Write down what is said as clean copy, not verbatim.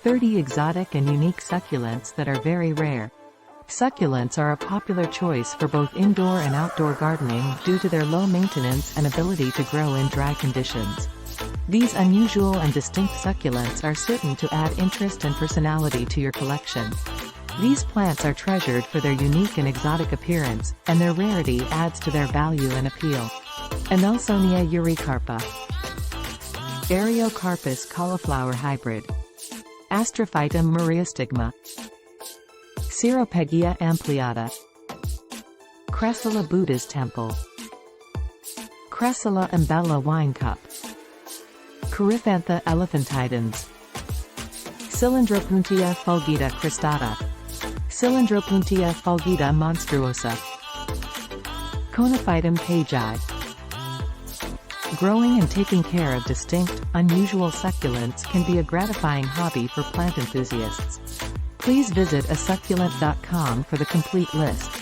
30 exotic and unique succulents that are very rare. Succulents are a popular choice for both indoor and outdoor gardening due to their low maintenance and ability to grow in dry conditions. These unusual and distinct succulents are certain to add interest and personality to your collection. These plants are treasured for their unique and exotic appearance, and their rarity adds to their value and appeal. Amelsonia eurycarpa. Ariocarpus cauliflower hybrid. Astrophytum muriostigma. Ceropegia ampliata. Crassula Buddha's temple. Crassula umbella wine cup. Coryphantha elephantidens. Cylindropuntia fulgida cristata. Cylindropuntia fulgida monstruosa. Conophytum pagei. Growing and taking care of distinct, unusual succulents can be a gratifying hobby for plant enthusiasts. Please visit asucculent.com for the complete list.